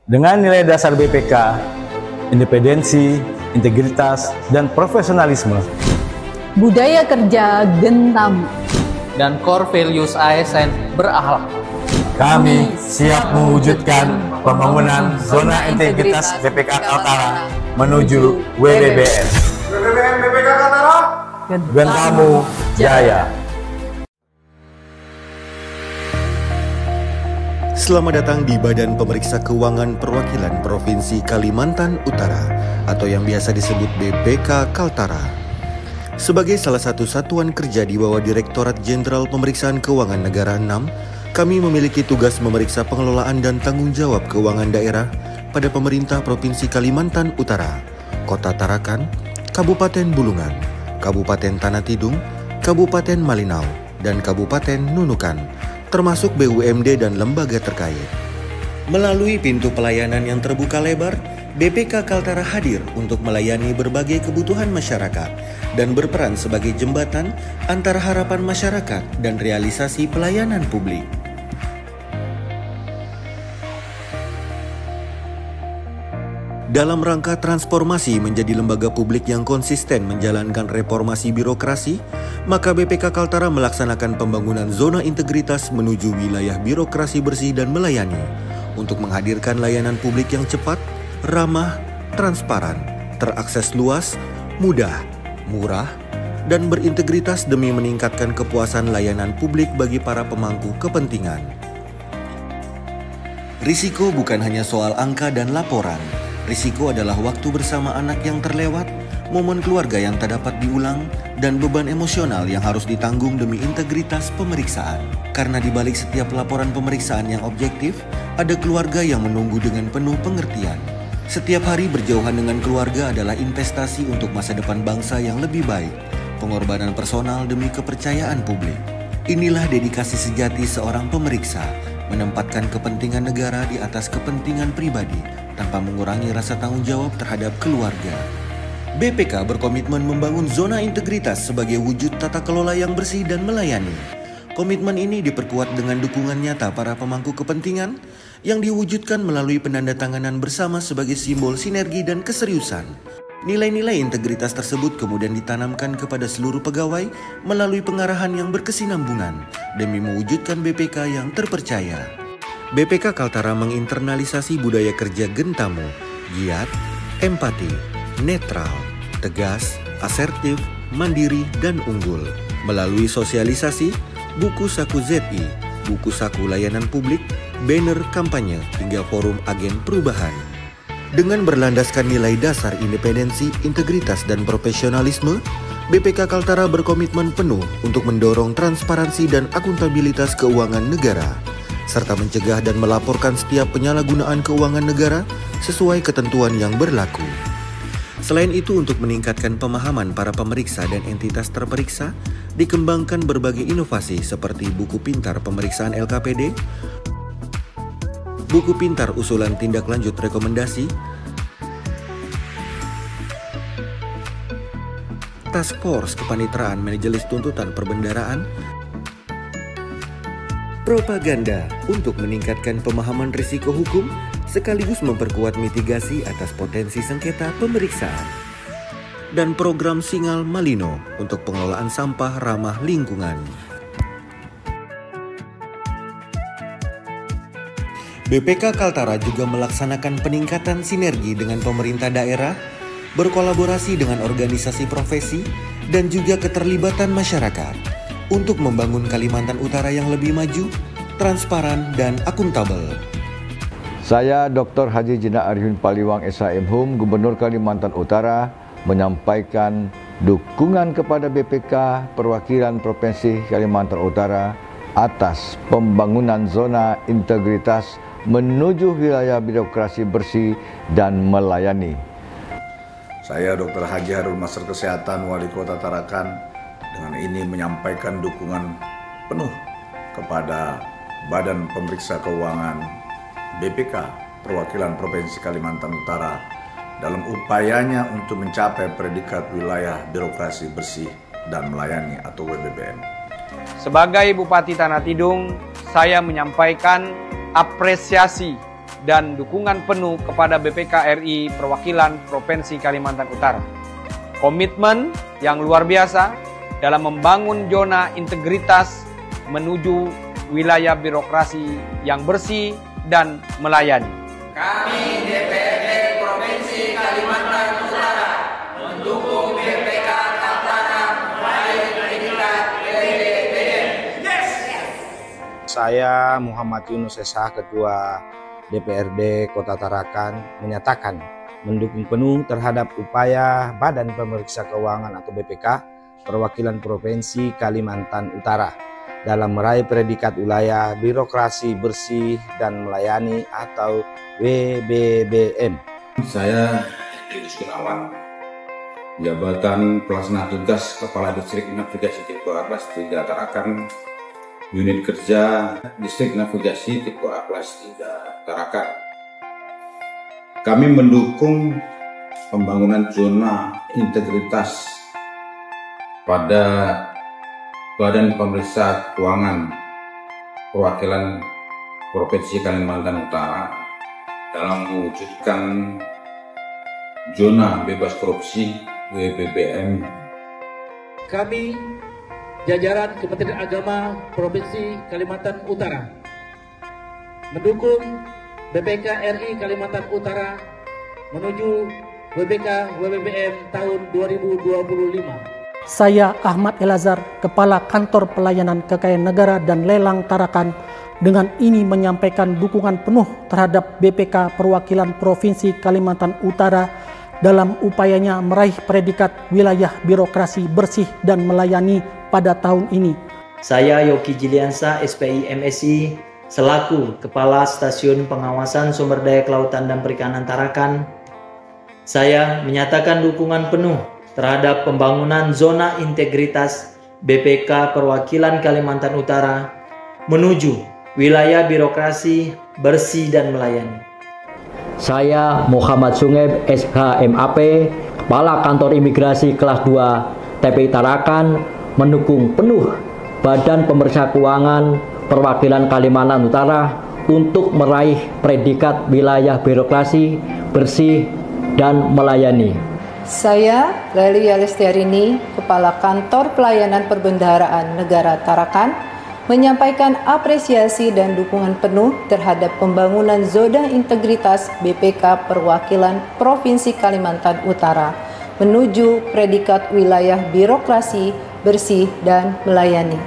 Dengan nilai dasar BPK, independensi, integritas, dan profesionalisme, budaya kerja Gentamu, dan core values ASN berakhlak, kami siap mewujudkan pembangunan zona integritas BPK Kaltara menuju WBBN. WBBN BPK Kaltara, Gentamu Jaya. Selamat datang di Badan Pemeriksa Keuangan Perwakilan Provinsi Kalimantan Utara atau yang biasa disebut BPK Kaltara. Sebagai salah satu satuan kerja di bawah Direktorat Jenderal Pemeriksaan Keuangan Negara 6, kami memiliki tugas memeriksa pengelolaan dan tanggung jawab keuangan daerah pada pemerintah Provinsi Kalimantan Utara, Kota Tarakan, Kabupaten Bulungan, Kabupaten Tanah Tidung, Kabupaten Malinau, dan Kabupaten Nunukan, termasuk BUMD dan lembaga terkait. Melalui pintu pelayanan yang terbuka lebar, BPK Kaltara hadir untuk melayani berbagai kebutuhan masyarakat dan berperan sebagai jembatan antara harapan masyarakat dan realisasi pelayanan publik. Dalam rangka transformasi menjadi lembaga publik yang konsisten menjalankan reformasi birokrasi, maka BPK Kaltara melaksanakan pembangunan zona integritas menuju wilayah birokrasi bersih dan melayani untuk menghadirkan layanan publik yang cepat, ramah, transparan, terakses luas, mudah, murah, dan berintegritas demi meningkatkan kepuasan layanan publik bagi para pemangku kepentingan. Risiko bukan hanya soal angka dan laporan. Risiko adalah waktu bersama anak yang terlewat, momen keluarga yang tak dapat diulang, dan beban emosional yang harus ditanggung demi integritas pemeriksaan. Karena di balik setiap laporan pemeriksaan yang objektif, ada keluarga yang menunggu dengan penuh pengertian. Setiap hari berjauhan dengan keluarga adalah investasi untuk masa depan bangsa yang lebih baik, pengorbanan personal demi kepercayaan publik. Inilah dedikasi sejati seorang pemeriksa, menempatkan kepentingan negara di atas kepentingan pribadi tanpa mengurangi rasa tanggung jawab terhadap keluarga. BPK berkomitmen membangun zona integritas sebagai wujud tata kelola yang bersih dan melayani. Komitmen ini diperkuat dengan dukungan nyata para pemangku kepentingan yang diwujudkan melalui penandatanganan bersama sebagai simbol sinergi dan keseriusan. Nilai-nilai integritas tersebut kemudian ditanamkan kepada seluruh pegawai melalui pengarahan yang berkesinambungan demi mewujudkan BPK yang terpercaya. BPK Kaltara menginternalisasi budaya kerja Gentamu, giat, empati, netral, tegas, asertif, mandiri, dan unggul. Melalui sosialisasi, buku saku ZI, buku saku layanan publik, banner kampanye, hingga forum agen perubahan. Dengan berlandaskan nilai dasar independensi, integritas, dan profesionalisme, BPK Kaltara berkomitmen penuh untuk mendorong transparansi dan akuntabilitas keuangan negara, serta mencegah dan melaporkan setiap penyalahgunaan keuangan negara sesuai ketentuan yang berlaku. Selain itu, untuk meningkatkan pemahaman para pemeriksa dan entitas terperiksa, dikembangkan berbagai inovasi seperti buku pintar pemeriksaan LKPD, buku pintar usulan tindak lanjut rekomendasi, Task Force Kepaniteraan Majelis Tuntutan Perbendaraan, propaganda untuk meningkatkan pemahaman risiko hukum sekaligus memperkuat mitigasi atas potensi sengketa pemeriksaan, dan program Singal Malino untuk pengelolaan sampah ramah lingkungan. BPK Kaltara juga melaksanakan peningkatan sinergi dengan pemerintah daerah, berkolaborasi dengan organisasi profesi, dan juga keterlibatan masyarakat untuk membangun Kalimantan Utara yang lebih maju, transparan, dan akuntabel. Saya Dr. Haji Jinak Arifin Paliwang SHM Gubernur Kalimantan Utara menyampaikan dukungan kepada BPK Perwakilan Provinsi Kalimantan Utara atas pembangunan zona integritas menuju wilayah birokrasi bersih dan melayani. Saya Dr. Haji Harun Master Kesehatan Wali Kota Tarakan dengan ini menyampaikan dukungan penuh kepada Badan Pemeriksa Keuangan BPK Perwakilan Provinsi Kalimantan Utara dalam upayanya untuk mencapai predikat wilayah birokrasi bersih dan melayani atau WBBN. Sebagai Bupati Tanah Tidung, saya menyampaikan apresiasi dan dukungan penuh kepada BPK RI Perwakilan Provinsi Kalimantan Utara. Komitmen yang luar biasa dalam membangun zona integritas menuju wilayah birokrasi yang bersih dan melayani. Kami DPRD Provinsi Kalimantan Utara mendukung BPK Kaltara meraih predikat WBBM. Saya Muhammad Yunus Esa, Ketua DPRD Kota Tarakan, menyatakan mendukung penuh terhadap upaya Badan Pemeriksa Keuangan atau BPK Perwakilan Provinsi Kalimantan Utara dalam meraih predikat wilayah birokrasi bersih dan melayani atau WBBM. Saya Idris Gunawan, jabatan pelaksana tugas Kepala Distrik Navigasi Tipe 3 Tarakan, unit kerja Distrik Navigasi Tipe 3 Tarakan. Kami mendukung pembangunan zona integritas pada Badan Pemeriksa Keuangan Perwakilan Provinsi Kalimantan Utara dalam mewujudkan zona bebas korupsi WBBM. Kami jajaran Kementerian Agama Provinsi Kalimantan Utara mendukung BPK RI Kalimantan Utara menuju WBK/WBBM tahun 2025. Saya Ahmad Elazar, Kepala Kantor Pelayanan Kekayaan Negara dan Lelang Tarakan, dengan ini menyampaikan dukungan penuh terhadap BPK Perwakilan Provinsi Kalimantan Utara dalam upayanya meraih predikat wilayah birokrasi bersih dan melayani pada tahun ini. Saya Yogi Jiliansa, SPI MSI, selaku Kepala Stasiun Pengawasan Sumber Daya Kelautan dan Perikanan Tarakan, saya menyatakan dukungan penuh terhadap pembangunan zona integritas BPK Perwakilan Kalimantan Utara menuju wilayah birokrasi bersih dan melayani. Saya Muhammad Sungeb, SHMAP, Kepala Kantor Imigrasi Kelas 2 TPI Tarakan, mendukung penuh Badan Pemeriksa Keuangan Perwakilan Kalimantan Utara untuk meraih predikat wilayah birokrasi bersih dan melayani. Saya Lelia Lestiarini, Kepala Kantor Pelayanan Perbendaharaan Negara Tarakan, menyampaikan apresiasi dan dukungan penuh terhadap pembangunan zona integritas BPK Perwakilan Provinsi Kalimantan Utara menuju predikat wilayah birokrasi bersih dan melayani.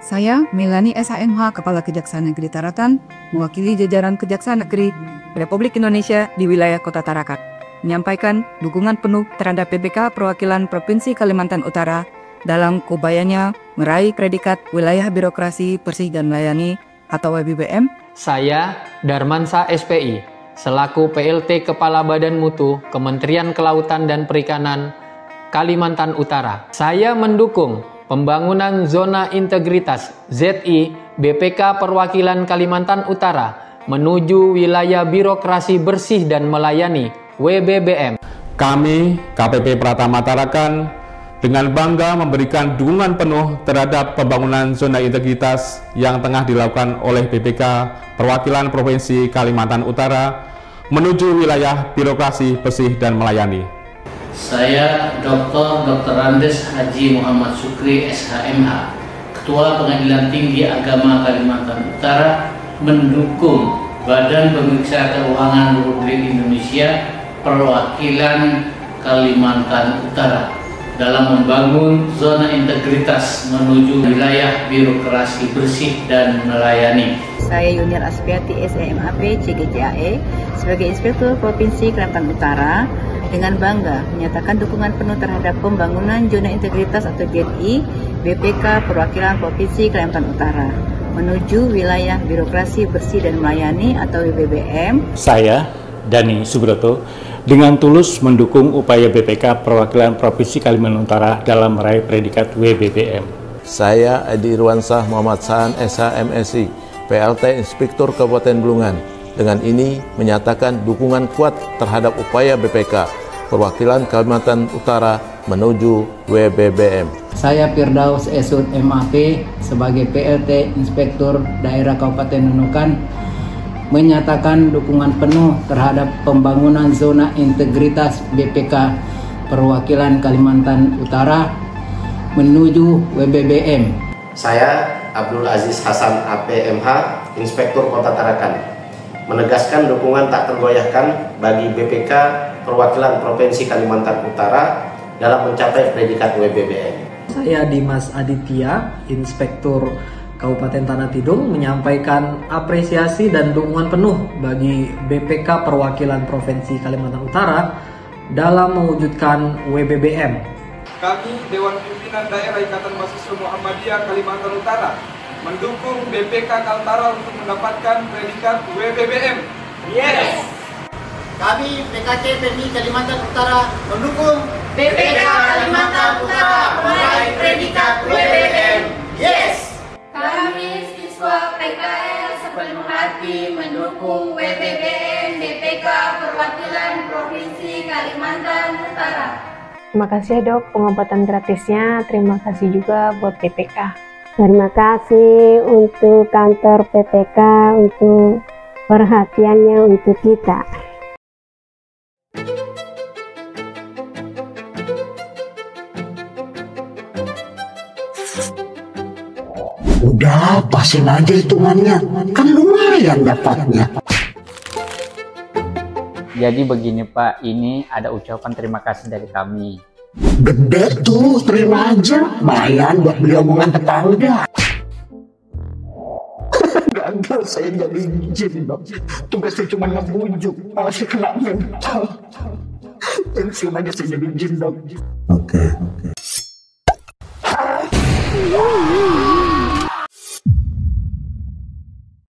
Saya Melani SHMH, Kepala Kejaksaan Negeri Tarakan, mewakili jajaran Kejaksaan Negeri Republik Indonesia di wilayah Kota Tarakan, menyampaikan dukungan penuh terhadap BPK Perwakilan Provinsi Kalimantan Utara dalam upayanya meraih predikat wilayah birokrasi bersih dan melayani atau WBBM. Saya Darmansa SPI, selaku PLT Kepala Badan Mutu Kementerian Kelautan dan Perikanan Kalimantan Utara. Saya mendukung pembangunan zona integritas ZI BPK Perwakilan Kalimantan Utara menuju wilayah birokrasi bersih dan melayani WBBM. Kami, KPP Pratama Tarakan, dengan bangga memberikan dukungan penuh terhadap pembangunan zona integritas yang tengah dilakukan oleh BPK Perwakilan Provinsi Kalimantan Utara menuju wilayah birokrasi bersih dan melayani. Saya Dr. Andes Haji Muhammad Sukri SHMH, Ketua Pengadilan Tinggi Agama Kalimantan Utara, mendukung Badan Pemeriksa Keuangan Republik Indonesia Perwakilan Kalimantan Utara dalam membangun zona integritas menuju wilayah birokrasi bersih dan melayani. Saya Yunir Aspiati SHMAP CGCAE sebagai Inspektur Provinsi Kalimantan Utara dengan bangga menyatakan dukungan penuh terhadap pembangunan zona integritas atau ZI BPK Perwakilan Provinsi Kalimantan Utara menuju wilayah birokrasi bersih dan melayani atau WBBM. Saya Dani Subroto dengan tulus mendukung upaya BPK Perwakilan Provinsi Kalimantan Utara dalam meraih predikat WBBM. Saya Edi Irwansah Muhammad Sahan SHMSI, PLT Inspektur Kabupaten Bulungan. Dengan ini menyatakan dukungan kuat terhadap upaya BPK Perwakilan Kalimantan Utara menuju WBBM. Saya Firdaus Esud MAP sebagai PLT Inspektur Daerah Kabupaten Nunukan menyatakan dukungan penuh terhadap pembangunan zona integritas BPK Perwakilan Kalimantan Utara menuju WBBM. Saya Abdul Aziz Hasan APMH, Inspektur Kota Tarakan, menegaskan dukungan tak tergoyahkan bagi BPK Perwakilan Provinsi Kalimantan Utara dalam mencapai predikat WBBM. Saya Dimas Aditya, Inspektur Kabupaten Tanah Tidung, menyampaikan apresiasi dan dukungan penuh bagi BPK Perwakilan Provinsi Kalimantan Utara dalam mewujudkan WBBM. Kami Dewan Pimpinan Daerah Ikatan Mahasiswa Muhammadiyah Kalimantan Utara mendukung BPK Kaltara untuk mendapatkan predikat WBBM. Yes! Kami PKC PMI Kalimantan Utara mendukung BPK Kalimantan Utara meraih predikat WBBM. Yes! Kami siswa PKL sepenuh hati mendukung WBBM BPK Perwakilan Provinsi Kalimantan Utara. Terima kasih dok pengobatan gratisnya, terima kasih juga buat PPK. Terima kasih untuk kantor PPK untuk perhatiannya untuk kita. Udah, pasin aja hitungannya, kan lumayan dapatnya. Jadi begini Pak, ini ada ucapan terima kasih dari kami. Gede tuh, terima aja. Lumayan buat beli omongan tetangga. Gagal saya jadi jin dok. Tugasnya cuma ngebujuk, malah saya kena mental. Pensiun aja saya jadi jin dok. Oke.